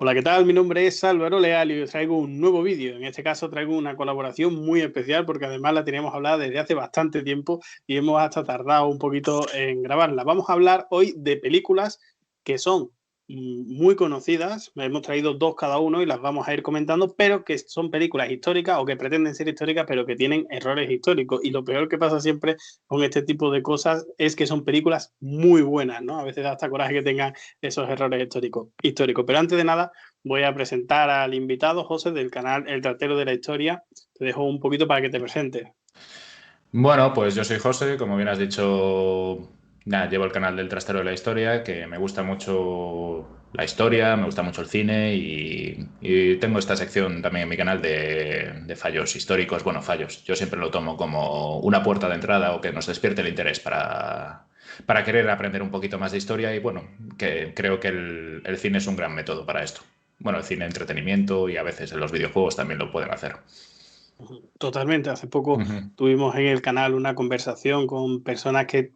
Hola, ¿qué tal? Mi nombre es Álvaro Leal y os traigo un nuevo vídeo. En este caso traigo una colaboración muy especial porque además la teníamos hablada desde hace bastante tiempo y hemos hasta tardado un poquito en grabarla. Vamos a hablar hoy de películas que son muy conocidas. Hemos traído dos cada uno y las vamos a ir comentando, pero que son películas históricas o que pretenden ser históricas, pero que tienen errores históricos. Y lo peor que pasa siempre con este tipo de cosas es que son películas muy buenas, ¿no? A veces da hasta coraje que tengan esos errores históricos. Pero antes de nada, voy a presentar al invitado, José, del canal El Tratero de la Historia. Te dejo un poquito para que te presentes. Bueno, pues yo soy José, como bien has dicho, nada, llevo el canal del Trastero de la Historia, que me gusta mucho la historia, me gusta mucho el cine y tengo esta sección también en mi canal de fallos históricos, bueno, fallos. Yo siempre lo tomo como una puerta de entrada o que nos despierte el interés para querer aprender un poquito más de historia y bueno, que creo que el cine es un gran método para esto. Bueno, el cine, entretenimiento y a veces en los videojuegos también lo pueden hacer. Totalmente. Hace poco Ujú, tuvimos en el canal una conversación con personas que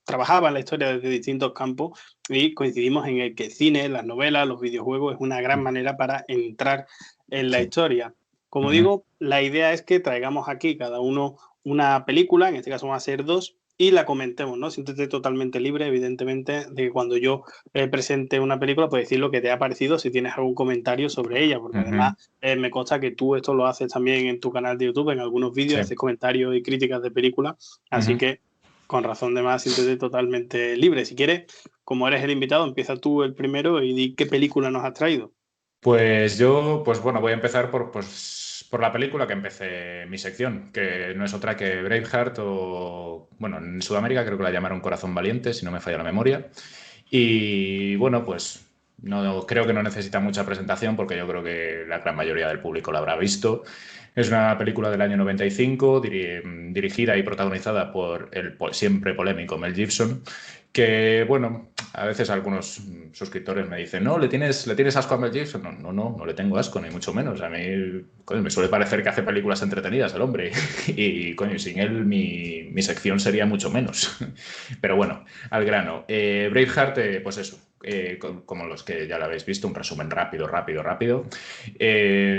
trabajaban la historia desde distintos campos y coincidimos en el que el cine, las novelas, los videojuegos es una gran manera para entrar en la sí. historia. Como Ujú. digo, la idea es que traigamos aquí cada uno una película, en este caso van a ser dos, y la comentemos, ¿no? Siéntete totalmente libre, evidentemente, de que cuando yo presente una película, pues decir lo que te ha parecido, si tienes algún comentario sobre ella, porque además Ujú, me consta que tú esto lo haces también en tu canal de YouTube, en algunos vídeos, sí. haces comentarios y críticas de películas, así Ujú. que con razón de más, siéntete totalmente libre. Si quieres, como eres el invitado, empieza tú el primero y di qué película nos has traído. Pues yo, pues bueno, voy a empezar por la película que empecé mi sección, que no es otra que Braveheart o, bueno, en Sudamérica creo que la llamaron Corazón Valiente, si no me falla la memoria. Y bueno, pues no creo que no necesita mucha presentación porque yo creo que la gran mayoría del público la habrá visto. Es una película del año 95, dirigida y protagonizada por el siempre polémico Mel Gibson, que bueno, a veces algunos suscriptores me dicen, no, ¿le tienes asco a Mel Gibson? No, no, no, no le tengo asco, ni mucho menos. A mí, coño, me suele parecer que hace películas entretenidas el hombre. Y, coño, sin él mi sección sería mucho menos. Pero bueno, al grano. Braveheart, pues eso, como los que ya lo habéis visto, un resumen rápido, rápido, rápido.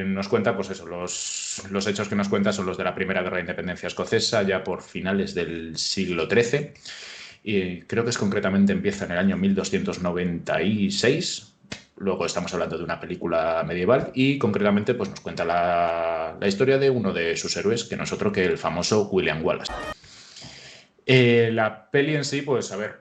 Nos cuenta, pues eso, los hechos que nos cuenta son los de la Primera Guerra de Independencia Escocesa, ya por finales del siglo XIII. Y creo que es concretamente empieza en el año 1296. Luego estamos hablando de una película medieval y concretamente pues nos cuenta la historia de uno de sus héroes, que no es otro que el famoso William Wallace. La peli en sí, pues a ver,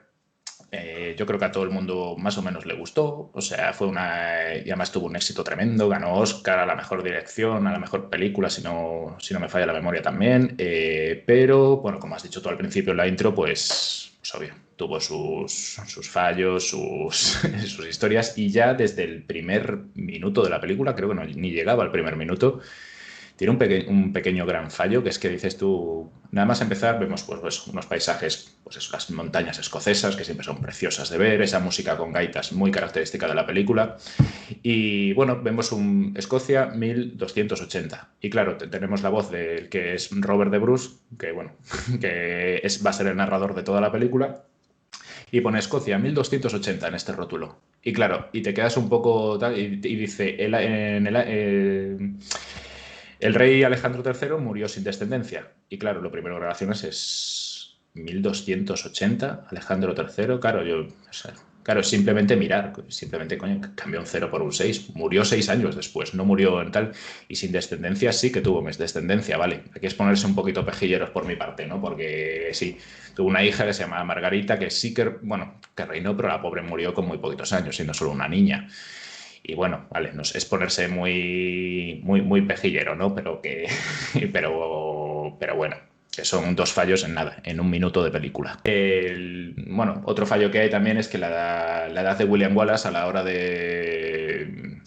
yo creo que a todo el mundo más o menos le gustó, o sea, fue una, y además tuvo un éxito tremendo, ganó Oscar a la mejor dirección, a la mejor película, si no me falla la memoria también, pero bueno, como has dicho tú al principio en la intro, pues obvio, tuvo sus fallos, sus historias, y ya desde el primer minuto de la película, creo que no, ni llegaba al primer minuto, tiene un pequeño gran fallo, que es que dices tú, nada más empezar, vemos pues unos paisajes, pues eso, las montañas escocesas, que siempre son preciosas de ver, esa música con gaitas muy característica de la película, y bueno, vemos un Escocia 1280. Y claro, tenemos la voz del que es Robert de Bruce, que bueno, va a ser el narrador de toda la película, y pone Escocia 1280 en este rótulo. Y claro, y te quedas un poco tal, y dice, el rey Alejandro III murió sin descendencia. Y claro, lo primero que relacionas es 1280, Alejandro III. Claro, o sea, claro, simplemente mirar, simplemente, coño, cambió un cero por un 6. Murió 6 años después, no murió en tal. Y sin descendencia sí que tuvo descendencia, vale. Aquí es ponerse un poquito pejilleros por mi parte, ¿no? Porque sí, tuvo una hija que se llamaba Margarita, que sí que, bueno, que reinó, pero la pobre murió con muy poquitos años, siendo solo una niña. Y bueno, vale, no es ponerse muy, muy, muy pejillero, ¿no? Pero bueno, que son dos fallos en nada, en un minuto de película. Bueno, otro fallo que hay también es que la edad de William Wallace a la hora de...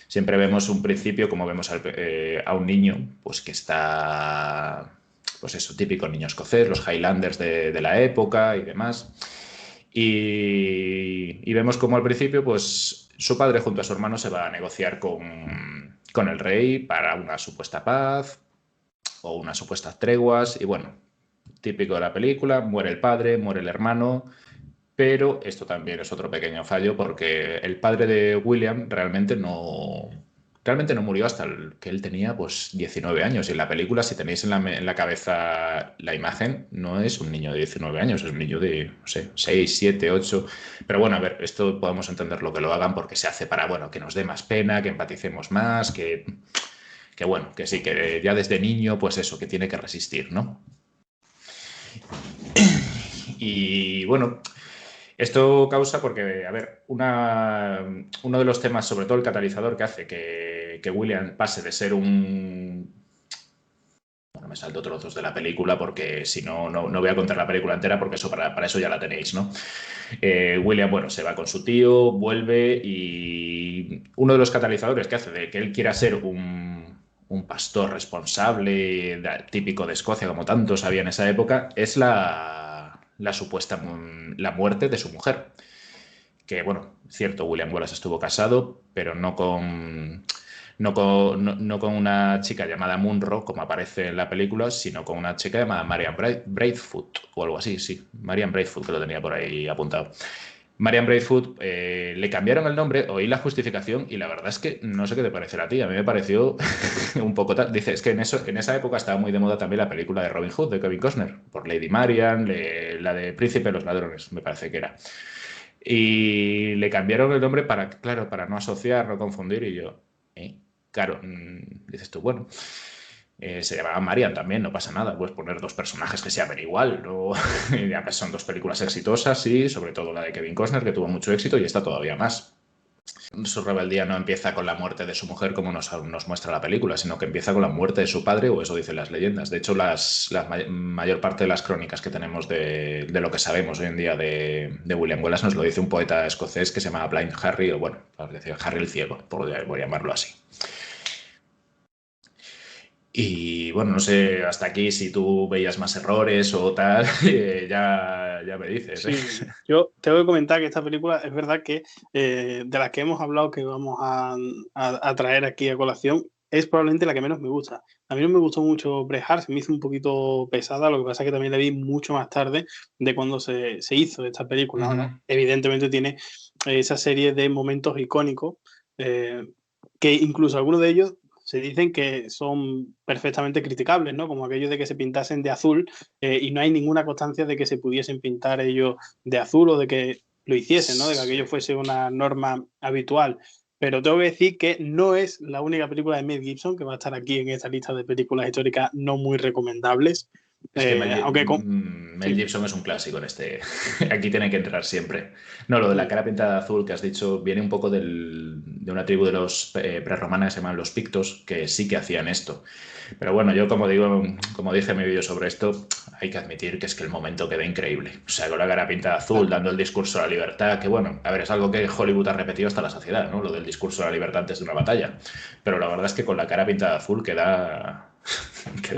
Siempre vemos un principio, como vemos a un niño, pues que está, pues eso, típico niño escocés, los Highlanders de la época y demás. Y vemos como al principio, pues su padre junto a su hermano se va a negociar con el rey para una supuesta paz o unas supuestas treguas. Y bueno, típico de la película, muere el padre, muere el hermano. Pero esto también es otro pequeño fallo porque el padre de William realmente no murió hasta que él tenía pues 19 años. Y en la película, si tenéis en la cabeza la imagen, no es un niño de 19 años, es un niño de, no sé, 6, 7, 8. Pero bueno, a ver, esto podemos entender lo que lo hagan porque se hace para, bueno, que nos dé más pena, que empaticemos más, que bueno, que sí, que ya desde niño, pues eso, que tiene que resistir, ¿no? Y bueno, esto causa porque, a ver, uno de los temas, sobre todo el catalizador que hace que William pase de ser un... Bueno, me salto trozos de la película porque si no, no voy a contar la película entera porque eso para eso ya la tenéis, ¿no? William, bueno, se va con su tío, vuelve y uno de los catalizadores que hace de que él quiera ser un pastor responsable, típico de Escocia, como tantos había en esa época, es la supuesta la muerte de su mujer. Que, bueno, cierto, William Wallace estuvo casado, pero no con una chica llamada Munro, como aparece en la película, sino con una chica llamada Marian Braithwaite, o algo así, sí, Marian Braithwaite, que lo tenía por ahí apuntado. Marian Braithwaite, le cambiaron el nombre, oí la justificación y la verdad es que no sé qué te parecerá a ti, a mí me pareció un poco tal. Dice, es que en esa época estaba muy de moda también la película de Robin Hood, de Kevin Costner, por Lady Marian, la de Príncipe de los Ladrones, me parece que era. Y le cambiaron el nombre para, claro, para no asociar, no confundir, y yo, claro, dices tú, bueno, se llamaba Marian también, no pasa nada, puedes poner dos personajes que se llamen igual, ¿no? Ya son dos películas exitosas, sí, sobre todo la de Kevin Costner, que tuvo mucho éxito, y esta todavía más. Su rebeldía no empieza con la muerte de su mujer como nos muestra la película, sino que empieza con la muerte de su padre, o eso dicen las leyendas. De hecho, la mayor parte de las crónicas que tenemos de lo que sabemos hoy en día de William Wallace nos lo dice un poeta escocés que se llama Blind Harry, o bueno, por decir, Harry el Ciego, por llamarlo así. Y bueno, no sé hasta aquí si tú veías más errores o tal, ya me dices. Sí, yo tengo que comentar que esta película es verdad que de las que hemos hablado que vamos a traer aquí a colación es probablemente la que menos me gusta. A mí no me gustó mucho Braveheart, se me hizo un poquito pesada, lo que pasa es que también la vi mucho más tarde de cuando se hizo esta película, ¿no? Evidentemente tiene esa serie de momentos icónicos que incluso algunos de ellos se dicen que son perfectamente criticables, ¿no? Como aquello de que se pintasen de azul y no hay ninguna constancia de que se pudiesen pintar ellos de azul o de que lo hiciesen, ¿no? De que aquello fuese una norma habitual. Pero tengo que decir que no es la única película de Mel Gibson que va a estar aquí en esta lista de películas históricas no muy recomendables. Es que Sí. Mel Gibson es un clásico en este. Aquí tiene que entrar siempre. No, lo de la cara pintada de azul que has dicho viene un poco de una tribu de los prerromanos que se llaman los Pictos, que sí que hacían esto. Pero bueno, yo como digo, como dije en mi vídeo sobre esto, hay que admitir que es que el momento queda increíble. O sea, con la cara pintada de azul, dando el discurso a la libertad, que bueno, a ver, es algo que Hollywood ha repetido hasta la saciedad, ¿no? Lo del discurso a la libertad antes de una batalla. Pero la verdad es que con la cara pintada de azul queda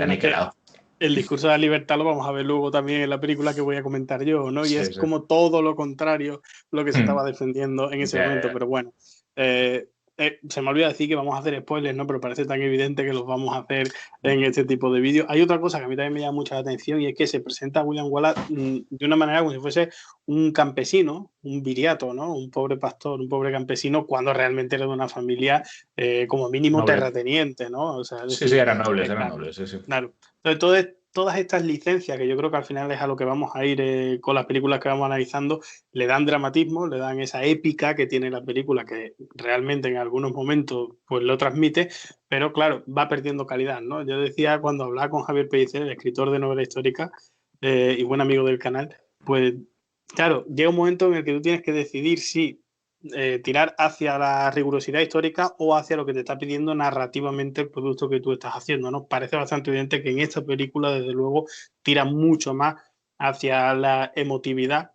aniquilado. El discurso de la libertad lo vamos a ver luego también en la película que voy a comentar yo, ¿no? Y Sí, es sí. como todo lo contrario lo que se estaba defendiendo en ese momento, pero bueno. Se me olvida decir que vamos a hacer spoilers, ¿no? Pero parece tan evidente que los vamos a hacer en este tipo de vídeos. Hay otra cosa que a mí también me llama mucha la atención y es que se presenta a William Wallace de una manera como si fuese un campesino, un viriato, ¿no? Un pobre pastor, un pobre campesino, cuando realmente era de una familia como mínimo Noble. terrateniente, ¿no? O sea, es decir, Sí, eran nobles, sí. Claro. Entonces, todas estas licencias, que yo creo que al final es a lo que vamos a ir con las películas que vamos analizando, le dan dramatismo, le dan esa épica que tiene la película, que realmente en algunos momentos pues lo transmite, pero claro, va perdiendo calidad, ¿no? Yo decía cuando hablaba con Javier Pellicer, el escritor de novela histórica y buen amigo del canal, pues claro, llega un momento en el que tú tienes que decidir si tirar hacia la rigurosidad histórica o hacia lo que te está pidiendo narrativamente el producto que tú estás haciendo, ¿no? Parece bastante evidente que en esta película, desde luego, tira mucho más hacia la emotividad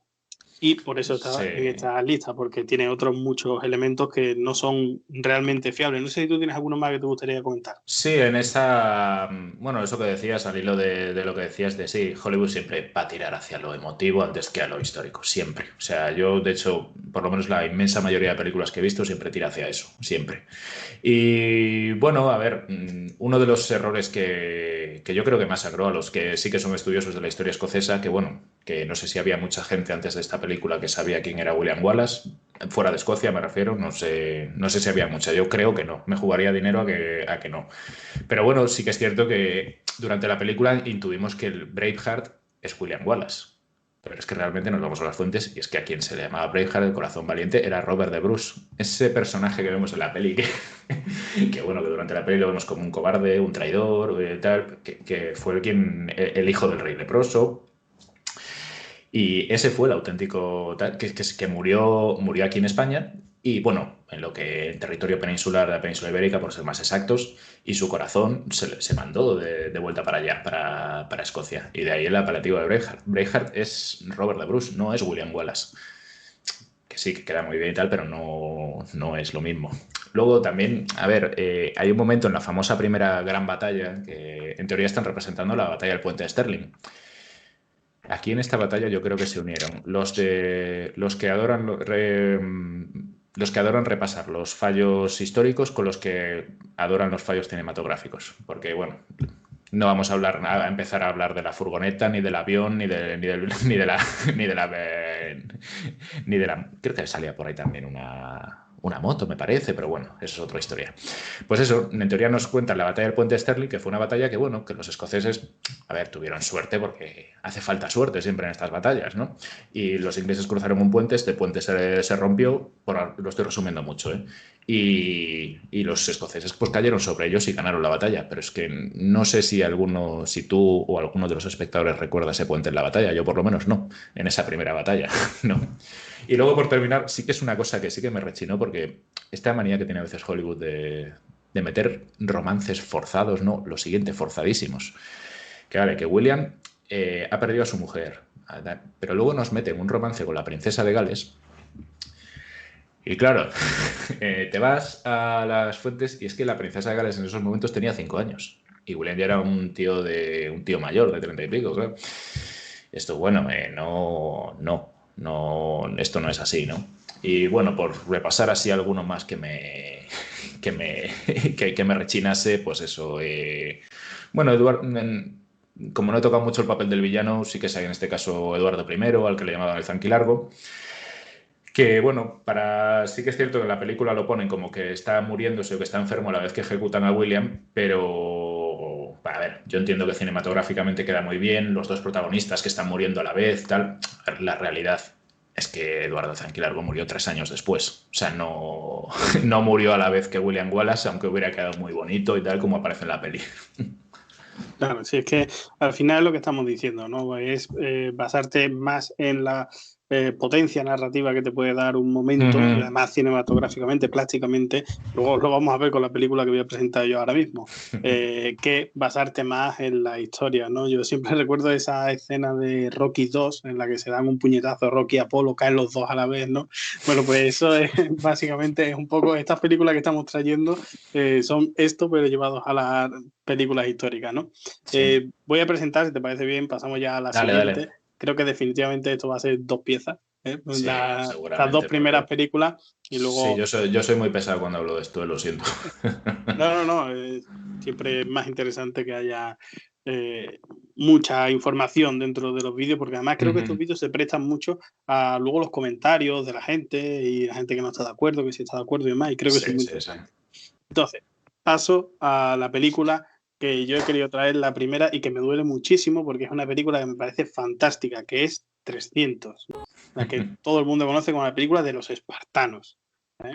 y por eso está en esta lista, porque tiene otros muchos elementos que no son realmente fiables. No sé si tú tienes alguno más que te gustaría comentar. Sí, bueno, eso que decías, al hilo de lo que decías de sí, Hollywood siempre va a tirar hacia lo emotivo antes que a lo histórico, siempre. O sea, yo, de hecho, por lo menos la inmensa mayoría de películas que he visto siempre tira hacia eso, siempre. Y bueno, a ver, uno de los errores que yo creo que masacró a los que sí que son estudiosos de la historia escocesa, que bueno, que no sé si había mucha gente antes de esta película que sabía quién era William Wallace, fuera de Escocia me refiero, no sé si había mucha, yo creo que no, me jugaría dinero a que no. Pero bueno, sí que es cierto que durante la película intuimos que el Braveheart es William Wallace. Pero es que realmente nos vamos a las fuentes y es que a quien se le llamaba Braveheart, el corazón valiente, era Robert de Bruce. Ese personaje que vemos en la peli, que bueno, que durante la peli lo vemos como un cobarde, un traidor, tal, que fue el hijo del rey leproso. Y ese fue el auténtico tal, que murió aquí en España y bueno, en lo que el territorio peninsular de la península ibérica, por ser más exactos, y su corazón se mandó de vuelta para allá, para Escocia. Y de ahí el apelativo de Braveheart. Braveheart es Robert de Bruce, no es William Wallace. Que sí, que queda muy bien y tal, pero no es lo mismo. Luego también, a ver, hay un momento en la famosa primera gran batalla que en teoría están representando la batalla del puente de Stirling. Aquí en esta batalla yo creo que se unieron los que adoran repasar los fallos históricos con los que adoran los fallos cinematográficos. Porque, bueno, no vamos a empezar a hablar de la furgoneta, ni del avión, ni de la. Creo que salía por ahí también una moto, me parece, pero bueno, eso es otra historia. Pues eso, en teoría nos cuentan la batalla del puente de Stirling, que fue una batalla que, bueno, que los escoceses, a ver, tuvieron suerte porque hace falta suerte siempre en estas batallas, ¿no? Y los ingleses cruzaron un puente, este puente se rompió, lo estoy resumiendo mucho, ¿eh? Y los escoceses pues cayeron sobre ellos y ganaron la batalla, pero es que no sé si tú o alguno de los espectadores recuerda ese puente en la batalla, yo por lo menos no, en esa primera batalla, no. Y luego, por terminar, sí que es una cosa que sí que me rechinó, porque esta manía que tiene a veces Hollywood de meter romances forzados, ¿no? Lo siguiente, forzadísimos. Que vale, que William ha perdido a su mujer, pero luego nos meten un romance con la princesa de Gales. Y claro, te vas a las fuentes y es que la princesa de Gales en esos momentos tenía 5 años. Y William ya era un tío mayor, de 30 y pico, claro. Esto, bueno, esto no es así, ¿no? Y bueno, por repasar así alguno más que me rechinase, pues eso. Bueno, Eduardo, como no he tocado mucho el papel del villano, sí que es en este caso Eduardo I, al que le llamaban el Zanquilargo. Que bueno, sí que es cierto que en la película lo ponen como que está muriéndose o que está enfermo a la vez que ejecutan a William, pero a ver, yo entiendo que cinematográficamente queda muy bien, los dos protagonistas que están muriendo a la vez, tal. La realidad es que Eduardo Zanquilargo murió 3 años después. O sea, no, no murió a la vez que William Wallace, aunque hubiera quedado muy bonito y tal como aparece en la peli. Claro, sí, es que al final es lo que estamos diciendo, ¿no? Es basarte más en la potencia narrativa que te puede dar un momento, y además cinematográficamente, plásticamente, luego lo vamos a ver con la película que voy a presentar yo ahora mismo, que basarte más en la historia, ¿no? Yo siempre recuerdo esa escena de Rocky 2 en la que se dan un puñetazo Rocky y Apolo, caen los dos a la vez, ¿no? Bueno, pues eso es básicamente es un poco, estas películas que estamos trayendo son esto, pero llevados a las películas históricas, ¿no? Sí. Voy a presentar, si te parece bien, pasamos ya a la Dale, siguiente. dale. Creo que definitivamente esto va a ser 2 piezas, ¿eh? Sí, Las 2 seguramente, primeras porque películas y sí, luego... yo soy muy pesado cuando hablo de esto, lo siento. No, siempre es más interesante que haya eh, mucha información dentro de los vídeos, porque además creo que estos vídeos se prestan mucho a luego los comentarios de la gente y la gente que no está de acuerdo, que sí está de acuerdo y demás, y creo que eso es Sí, muy sí, sí. interesante. Entonces, paso a la película que yo he querido traer, la primera, y que me duele muchísimo porque es una película que me parece fantástica, que es 300, la que todo el mundo conoce como la película de los espartanos. ¿Eh?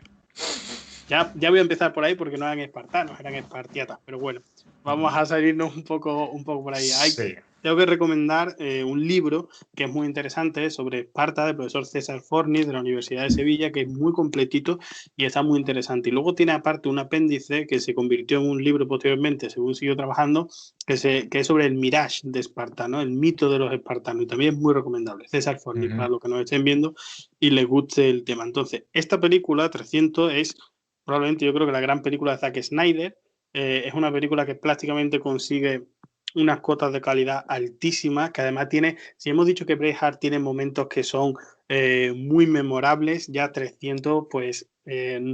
Ya voy a empezar por ahí porque no eran espartanos, eran espartiatas, pero bueno, vamos a salirnos un poco por ahí. Sí. Tengo que recomendar un libro que es muy interesante sobre Esparta, del profesor César Fornis de la Universidad de Sevilla, que es muy completito y está muy interesante. Y luego tiene aparte un apéndice que se convirtió en un libro posteriormente, según siguió trabajando, que es sobre el Mirage de Esparta, ¿no? El mito de los espartanos. Y también es muy recomendable. César Fornis, para los que nos estén viendo y les guste el tema. Entonces, esta película, 300, es probablemente yo creo que la gran película de Zack Snyder. Es una película que prácticamente consigue unas cotas de calidad altísimas, que además tiene, si hemos dicho que Braveheart tiene momentos que son muy memorables, ya 300 pues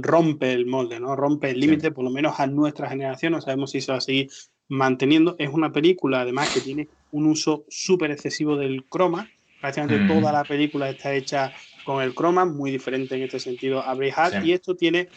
rompe el molde, ¿no? Rompe el límite, por lo menos a nuestra generación, no sabemos si se va a seguir manteniendo. Es una película además que tiene un uso súper excesivo del croma, Prácticamente toda la película está hecha con el croma, muy diferente en este sentido a Braveheart, Sí. y esto tiene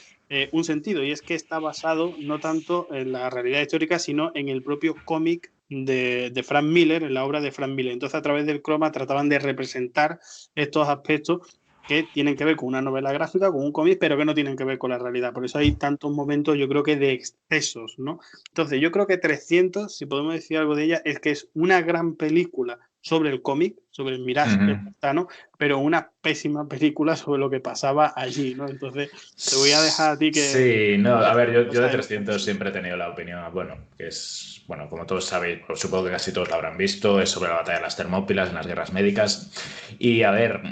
un sentido, y es que está basado no tanto en la realidad histórica, sino en el propio cómic de Frank Miller, en la obra de Frank Miller. Entonces, a través del croma trataban de representar estos aspectos que tienen que ver con una novela gráfica, con un cómic, pero que no tienen que ver con la realidad. Por eso hay tantos momentos, yo creo que de excesos, ¿no? Entonces, yo creo que 300, si podemos decir algo de ella, es que es una gran película sobre el cómic, sobre el Mirage espartano, pero una pésima película sobre lo que pasaba allí, ¿no? Entonces, te voy a dejar a ti que... Sí, no, a ver, yo de sabes, 300 siempre he tenido la opinión, bueno, que es, bueno, como todos sabéis, pues supongo que casi todos la habrán visto, es sobre la batalla de las Termópilas en las guerras médicas. Y a ver,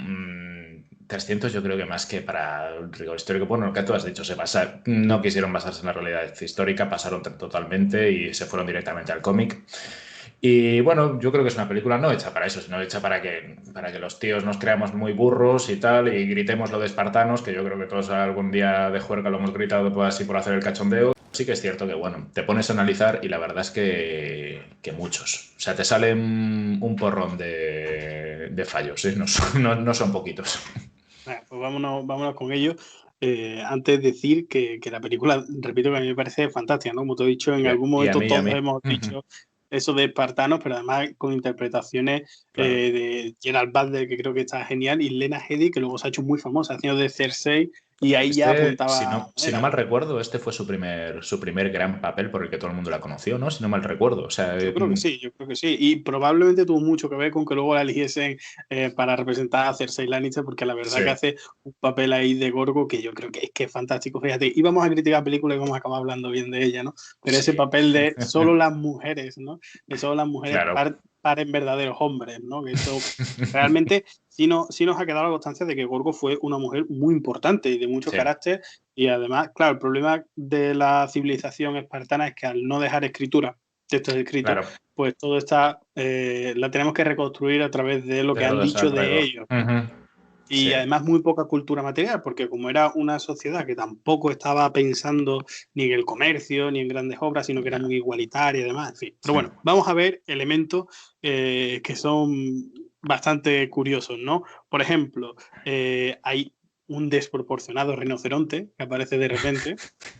300 yo creo que más que para el rigor histórico, bueno, lo que tú has dicho, no quisieron basarse en la realidad histórica, pasaron totalmente y se fueron directamente al cómic. Y bueno, yo creo que es una película no hecha para eso, sino hecha para que los tíos nos creamos muy burros y tal, y gritemos lo de espartanos, que yo creo que todos algún día de juerga lo hemos gritado así por hacer el cachondeo. Sí que es cierto que, bueno, te pones a analizar y la verdad es que muchos. O sea, te salen un porrón de fallos, ¿eh? No son poquitos. Pues vámonos con ello. Antes decir que la película, repito, que a mí me parece fantástica, ¿no? Como te he dicho, en algún Y a momento mí, y a todos mí. hemos dicho eso de espartanos, pero además con interpretaciones Claro. de Gerald Butler, que creo que está genial, y Lena Headey, que luego se ha hecho muy famosa, haciendo de Cersei, y ahí ya Si apuntaba. no mal recuerdo, este fue su primer gran papel por el que todo el mundo la conoció, ¿no? Si no mal recuerdo. O sea, Yo creo que sí, yo creo que sí. Y probablemente tuvo mucho que ver con que luego la eligiesen para representar a Cersei Lannister, porque la verdad sí. que hace un papel ahí de Gorgo que yo creo que es fantástico. Fíjate, íbamos a criticar la película y vamos a acabar hablando bien de ella, ¿no? Pero ese Sí. papel de solo las mujeres, ¿no? De solo las mujeres Claro. paren verdaderos hombres, ¿no? Que eso realmente sí nos ha quedado la constancia de que Gorgo fue una mujer muy importante y de mucho Sí. carácter. Y además, claro, el problema de la civilización espartana es que al no dejar escritura, textos escritos, Claro. pues todo está, la tenemos que reconstruir a través de lo que han Todo eso dicho de alrededor. ellos. Y Sí. además muy poca cultura material, porque como era una sociedad que tampoco estaba pensando ni en el comercio, ni en grandes obras, sino que era muy igualitaria y demás, en fin. Pero bueno, vamos a ver elementos que son bastante curiosos, ¿no? Por ejemplo, hay un desproporcionado rinoceronte que aparece de repente,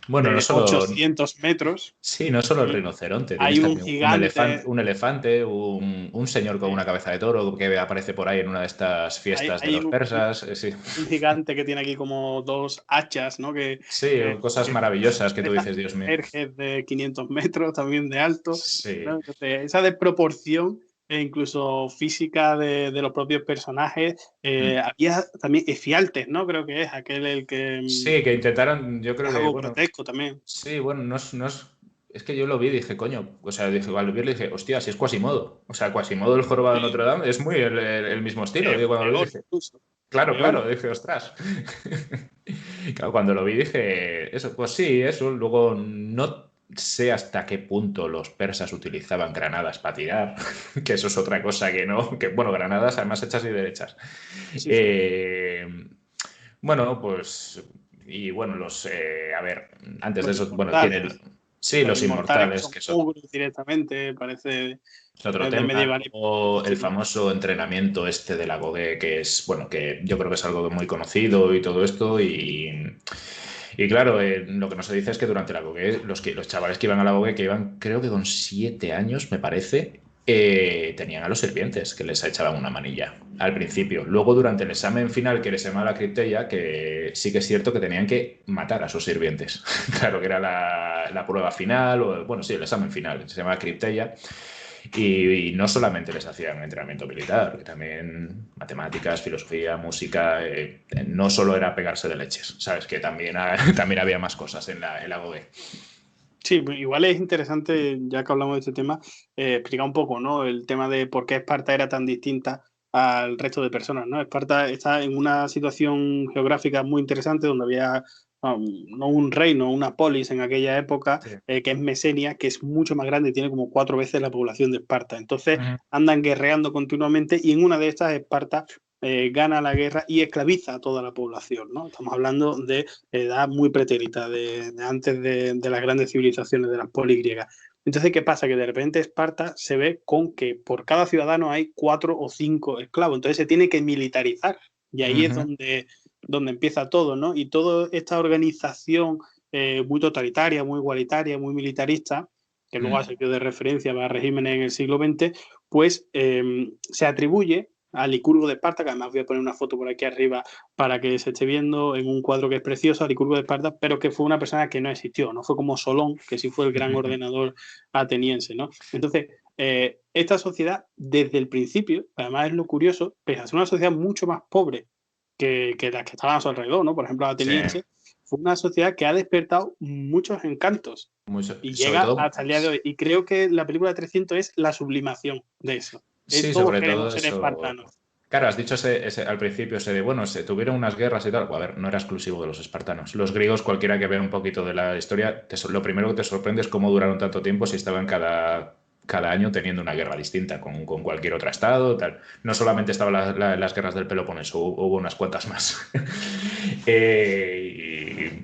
Bueno, no de solo. 800 metros. Sí, no solo el rinoceronte, Hay tienes un también gigante, un elefante, un señor con una cabeza de toro que aparece por ahí en una de estas fiestas de hay los persas. Sí. un gigante que tiene aquí como dos hachas, ¿no? Sí, cosas maravillosas que tú dices, Dios mío. Ejerjes de 500 metros también de alto, Sí. ¿no? Entonces, esa desproporción e incluso física de los propios personajes. Había también Efialtes, ¿no? Creo que es aquel el que Sí, que intentaron, yo creo es que, algo bueno, grotesco también. sí, bueno, es que yo lo vi y dije, coño, o sea, dije, al verlo dije, hostia, si es Quasimodo. O sea, Quasimodo del Jorobado de Sí, Notre Dame es muy el mismo estilo. Y cuando lo vi peor dije, incluso. claro, Peor. dije, ostras. Claro, cuando lo vi dije, eso, pues sí, eso. Luego no sé hasta qué punto los persas utilizaban granadas para tirar, que eso es otra cosa que no, que bueno, granadas además hechas y derechas. Sí, sí. Bueno, pues, y bueno, a ver, antes de Los eso, bueno, tiene inmortales. sí, Los los inmortales que inmortales, son que son ogros directamente, parece otro de tema. medievalismo. O el Sí. famoso entrenamiento este de la Gogué, que es, bueno, que yo creo que es algo muy conocido y todo esto. Y claro, lo que no se dice es que durante la Gogué, los chavales que iban a la Gogué, que iban creo que con 7 años, me parece, tenían a los sirvientes que les echaban una manilla al principio. Luego, durante el examen final, que les llamaba la cripteia, que sí que es cierto que tenían que matar a sus sirvientes. Claro que era la prueba final, o bueno, sí, el examen final, se llamaba cripteia. Y no solamente les hacían entrenamiento militar, que también matemáticas, filosofía, música, no solo era pegarse de leches, ¿sabes? Que también, también había más cosas en la GOE. Sí, pues igual es interesante, ya que hablamos de este tema, explicar un poco, ¿no? El tema de por qué Esparta era tan distinta al resto de personas, ¿no? Esparta está en una situación geográfica muy interesante donde había no un reino, una polis en aquella época, Sí. que es Mesenia, que es mucho más grande, tiene como 4 veces la población de Esparta. Entonces Uh-huh. andan guerreando continuamente y en una de estas Esparta gana la guerra y esclaviza a toda la población, ¿no? Estamos hablando de edad muy pretérita, de antes de las grandes civilizaciones, de las polis griegas. Entonces, ¿qué pasa? Que de repente Esparta se ve con que por cada ciudadano hay 4 o 5 esclavos. Entonces se tiene que militarizar. Y ahí es donde empieza todo, ¿no? Y toda esta organización muy totalitaria, muy igualitaria, muy militarista, que luego ha servido de referencia para regímenes en el siglo XX, pues se atribuye a Licurgo de Esparta, que además voy a poner una foto por aquí arriba para que se esté viendo en un cuadro que es precioso, a Licurgo de Esparta, pero que fue una persona que no existió, no fue como Solón, que sí fue el gran ordenador ateniense, ¿no? Entonces, esta sociedad, desde el principio, además es lo curioso, pese a ser una sociedad mucho más pobre que las que estaban a su alrededor, ¿no? Por ejemplo, la ateniense, fue una sociedad que ha despertado muchos encantos y sobre llega todo, hasta el día de hoy. Y creo que la película 300 es la sublimación de eso. sí, Todos sobre queremos todo ser eso. espartanos. Claro, has dicho al principio ese de, bueno, se tuvieron unas guerras y tal. A ver, no era exclusivo de los espartanos. Los griegos, cualquiera que vea un poquito de la historia, lo primero que te sorprende es cómo duraron tanto tiempo si estaban cada año teniendo una guerra distinta con cualquier otro estado, tal. No solamente estaban las guerras del Peloponeso, hubo unas cuantas más.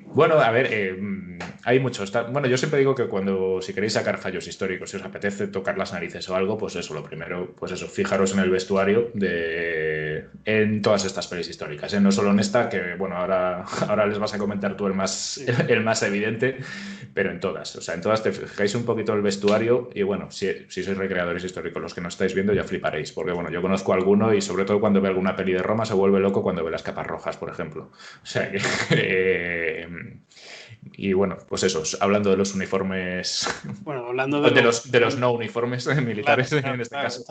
Bueno, a ver, hay muchos. Bueno, yo siempre digo que si queréis sacar fallos históricos, si os apetece tocar las narices o algo, pues eso, lo primero, pues eso, fijaros en el vestuario en todas estas pelis históricas, ¿eh? No solo en esta, que bueno, ahora les vas a comentar tú el más evidente, pero en todas. O sea, en todas te fijáis un poquito el vestuario y bueno, si sois recreadores históricos, los que no estáis viendo ya fliparéis, porque bueno, yo conozco a alguno y sobre todo cuando ve alguna peli de Roma se vuelve loco cuando ve las capas rojas, por ejemplo. O sea que... y bueno, pues eso, hablando de los uniformes, bueno, hablando de los no uniformes militares en este caso.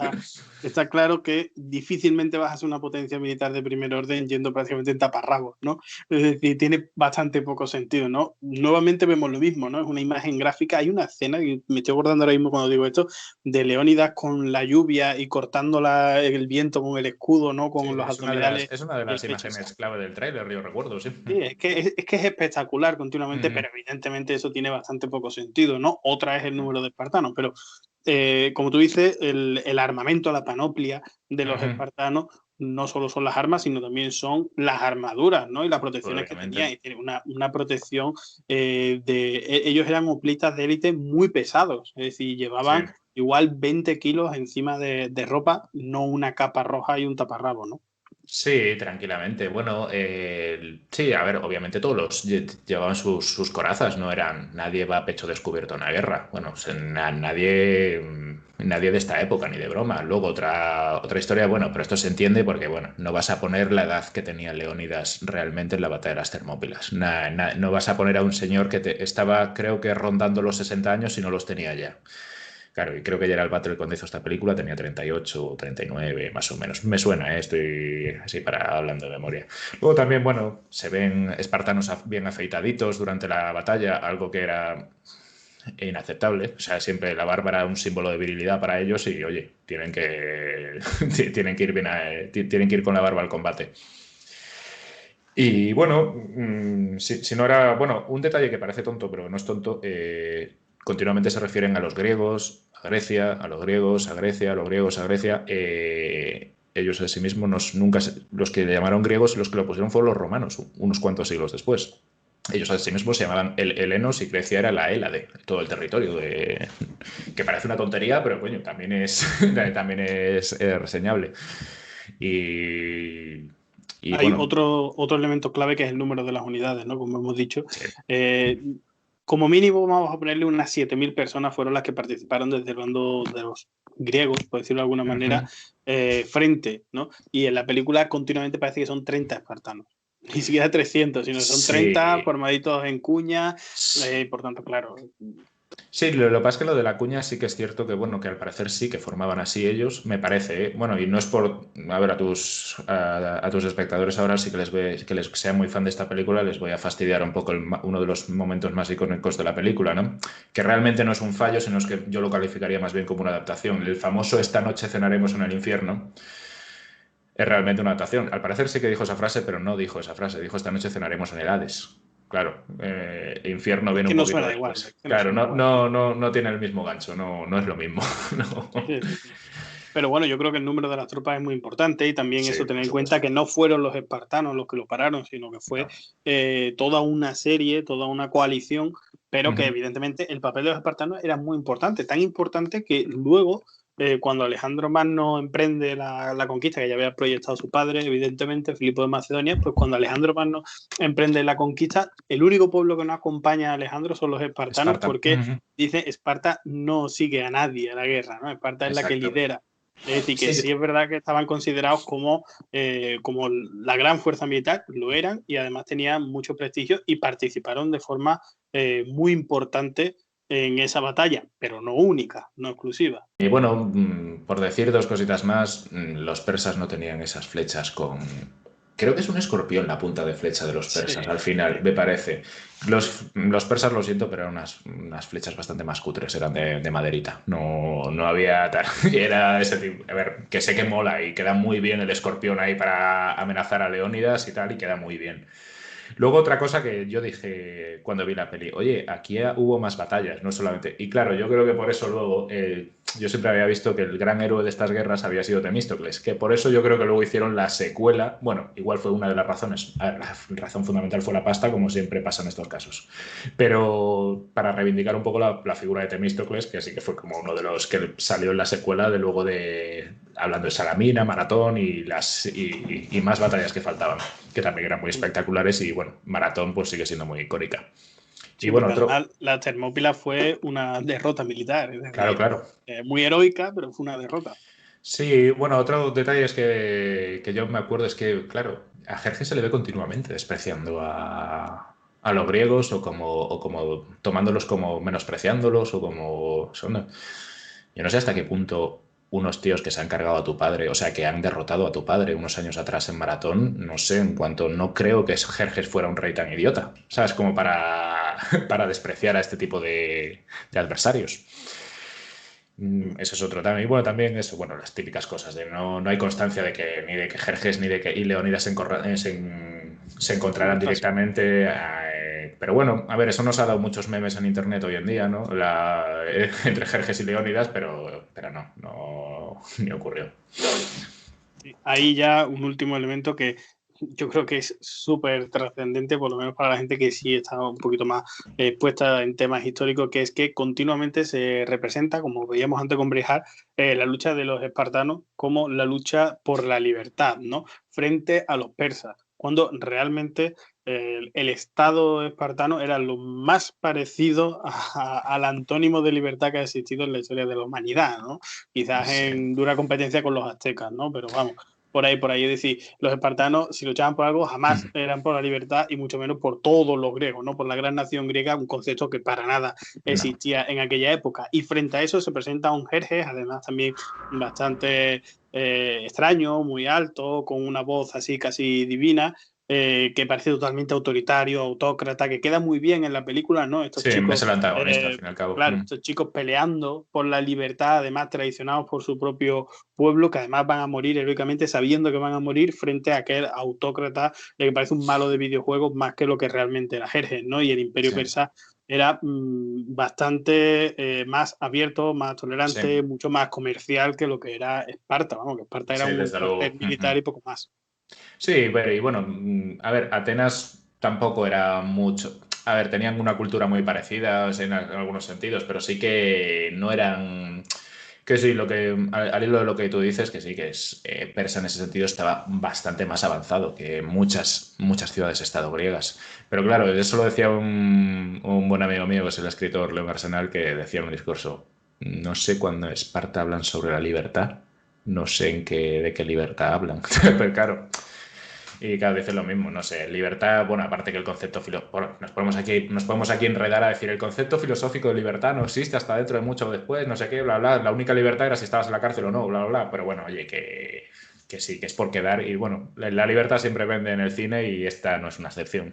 Está claro que difícilmente vas a ser una potencia militar de primer orden yendo prácticamente en taparrabos, ¿no? Es decir, tiene bastante poco sentido, ¿no? Nuevamente vemos lo mismo, ¿no? Es una imagen gráfica. Hay una escena, que me estoy acordando ahora mismo cuando digo esto, de Leónidas con la lluvia y cortando el viento con el escudo, ¿no? Con los abdominales. Es una de las imágenes clave del tráiler, yo recuerdo, sí. Sí, es que es espectacular continuamente, pero evidentemente eso tiene bastante poco sentido, ¿no? Otra es el número de espartanos, pero como tú dices, el armamento, la panoplia de los espartanos no solo son las armas, sino también son las armaduras, ¿no? Y las protecciones que tenían. Y tienen una protección ellos eran hoplitas de élite muy pesados, es decir, llevaban igual 20 kilos encima de ropa, no una capa roja y un taparrabo, ¿no? Sí, tranquilamente. Bueno, sí, a ver, obviamente todos llevaban sus corazas, no eran, nadie va a pecho descubierto en una guerra. Bueno, o sea, nadie de esta época, ni de broma. Luego otra historia, bueno, pero esto se entiende porque, bueno, no vas a poner la edad que tenía Leónidas realmente en la batalla de las Termópilas. No vas a poner a un señor que estaba, creo que rondando los 60 años y no los tenía ya. Claro, y creo que Gerald Butler cuando hizo esta película tenía 38 o 39, más o menos. Me suena, estoy así hablando de memoria. Luego también, bueno, se ven espartanos bien afeitaditos durante la batalla, algo que era inaceptable. O sea, siempre la barba era un símbolo de virilidad para ellos y, oye, tienen que ir bien, tienen que ir con la barba al combate. Y bueno, si no era, bueno, un detalle que parece tonto, pero no es tonto, continuamente se refieren a los griegos, a Grecia, a los griegos, a Grecia, a los griegos, a Grecia. Ellos a sí mismos los que le llamaron griegos, los que lo pusieron fueron los romanos, unos cuantos siglos después. Ellos a sí mismos se llamaban helenos y Grecia era la Hélade, todo el territorio, que parece una tontería, pero coño, también es reseñable. Hay bueno, otro elemento clave que es el número de las unidades, ¿no? Como hemos dicho. Sí. Como mínimo vamos a ponerle unas 7.000 personas fueron las que participaron desde el bando de los griegos, por decirlo de alguna manera, frente, ¿no? Y en la película continuamente parece que son 30 espartanos. Ni siquiera 300, sino son 30 formaditos en cuña, por tanto, claro. Sí, lo que pasa es que lo de la cuña sí que es cierto que, bueno, que al parecer sí que formaban así ellos, me parece, ¿eh? Bueno, y no es por, a ver, a tus espectadores ahora sí que les sea muy fan de esta película, les voy a fastidiar un poco uno de los momentos más icónicos de la película, ¿no? Que realmente no es un fallo, sino es que yo lo calificaría más bien como una adaptación. El famoso "Esta noche cenaremos en el infierno" es realmente una adaptación. Al parecer sí que dijo esa frase, pero no dijo esa frase, dijo "Esta noche cenaremos en el Hades". Claro, infierno viene un poquito después. Igual, claro, no tiene el mismo gancho, no es lo mismo. No. Sí. Pero bueno, yo creo que el número de las tropas es muy importante y también eso tener en cuenta que no fueron los espartanos los que lo pararon, sino que fue toda una serie, toda una coalición pero que evidentemente el papel de los espartanos era muy importante, tan importante que luego, cuando Alejandro Magno emprende la conquista, que ya había proyectado su padre, evidentemente, Filipo de Macedonia, pues cuando Alejandro Magno emprende la conquista, el único pueblo que no acompaña a Alejandro son los espartanos, Esparta. porque dice Esparta no sigue a nadie a la guerra, ¿no? Esparta es la que Exacto. lidera. Es decir, que Sí, sí es verdad que estaban considerados como la gran fuerza militar, lo eran, y además tenían mucho prestigio y participaron de forma muy importante en esa batalla, pero no única, no exclusiva. y bueno, por decir dos cositas más, los persas no tenían esas flechas con... Creo que es un escorpión la punta de flecha de los persas, Sí, al final, me parece. Los persas, lo siento, pero eran unas flechas bastante más cutres, eran de maderita. No había tal. Era ese tipo. A ver, que sé que mola y queda muy bien el escorpión ahí para amenazar a Leónidas y tal, y queda muy bien. Luego otra cosa que yo dije cuando vi la peli, oye, aquí hubo más batallas, no solamente... Y claro, yo creo que por eso luego, yo siempre había visto que el gran héroe de estas guerras había sido Temístocles, que por eso yo creo que luego hicieron la secuela, bueno, igual fue una de las razones, a ver, la razón fundamental fue la pasta, como siempre pasa en estos casos, pero para reivindicar un poco la figura de Temístocles, que sí que fue como uno de los que salió en la secuela de luego de, hablando de Salamina, Maratón y más batallas que faltaban, que también eran muy espectaculares y bueno, Maratón pues sigue siendo muy icónica. Y sí, bueno, porque otro, además la Termópila fue una derrota militar, es claro, decir, claro. muy heroica, pero fue una derrota. Sí, bueno, otro detalle es que yo me acuerdo es que, claro, a Jerjes se le ve continuamente despreciando a los griegos o como tomándolos como menospreciándolos o como son. Yo no sé hasta qué punto unos tíos que se han cargado a tu padre, o sea, que han derrotado a tu padre unos años atrás en Maratón, no sé, en cuanto no creo que Jerjes fuera un rey tan idiota, ¿sabes? Como para despreciar a este tipo de adversarios. Ese es otro también. Y bueno, también eso, bueno, las típicas cosas de no hay constancia de que ni de que Jerjes ni de que y Leónidas se encontraran directamente. Pero bueno, a ver, eso nos ha dado muchos memes en internet hoy en día, ¿no? Entre Jerjes y Leónidas, pero no ni ocurrió. Sí. Ahí ya un último elemento que yo creo que es súper trascendente, por lo menos para la gente que sí está un poquito más puesta en temas históricos, que es que continuamente se representa, como veíamos antes con Brejar, la lucha de los espartanos como la lucha por la libertad, ¿no? Frente a los persas, cuando realmente el Estado espartano era lo más parecido al antónimo de libertad que ha existido en la historia de la humanidad, ¿no? Quizás Sí, en dura competencia con los aztecas, ¿no? Pero vamos, por ahí, es decir, los espartanos, si luchaban por algo, jamás eran por la libertad y mucho menos por todos los griegos, ¿no? Por la gran nación griega, un concepto que para nada no. existía en aquella época. Y frente a eso se presenta un Jerjes, además también bastante extraño, muy alto, con una voz así casi divina, que parece totalmente autoritario, autócrata, que queda muy bien en la película, ¿no? Estos Sí, es chicos, el antagonista, al fin y al cabo. claro, estos chicos peleando por la libertad, además traicionados por su propio pueblo, que además van a morir heroicamente sabiendo que van a morir frente a aquel autócrata que parece un malo de videojuegos más que lo que realmente era Jerjes, ¿no? Y el imperio Sí, persa era bastante más abierto, más sí, tolerante, mucho más comercial que lo que era Esparta, vamos, que Esparta era sí, un desde cuartel luego. militar y poco más. Sí, pero y bueno, a ver, Atenas tampoco era mucho. A ver, tenían una cultura muy parecida o sea, en algunos sentidos, pero sí que no eran. Que sí, al hilo de lo que tú dices, que sí, que es persa en ese sentido estaba bastante más avanzado que muchas ciudades-estado griegas. Pero claro, eso lo decía un buen amigo mío, que es el escritor León Arsenal, que decía en un discurso, no sé cuándo en Esparta hablan sobre la libertad, no sé de qué libertad hablan. Pero claro. Y cada vez es lo mismo, no sé, libertad, bueno, aparte que el concepto, bueno, nos podemos aquí enredar a decir el concepto filosófico de libertad no existe hasta dentro de mucho después, no sé qué, bla, bla, la única libertad era si estabas en la cárcel o no, bla, bla, bla, pero bueno, oye, que sí, que es por quedar y bueno, la libertad siempre vende en el cine y esta no es una excepción.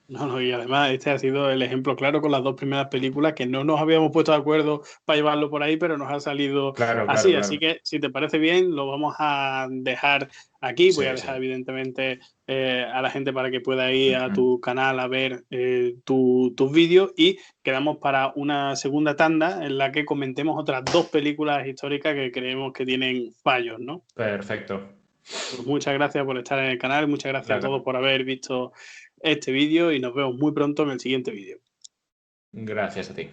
No, no, y además este ha sido el ejemplo claro con las dos primeras películas que no nos habíamos puesto de acuerdo para llevarlo por ahí, pero nos ha salido Claro, claro, así. Así claro. que si te parece bien, lo vamos a dejar aquí. Voy a Sí, dejar sí. evidentemente a la gente para que pueda ir a tu canal a ver tus vídeos y quedamos para una segunda tanda en la que comentemos otras dos películas históricas que creemos que tienen fallos, ¿no? Perfecto. Pues muchas gracias por estar en el canal, muchas gracias a La- todos por haber visto este vídeo y nos vemos muy pronto en el siguiente vídeo. Gracias a ti.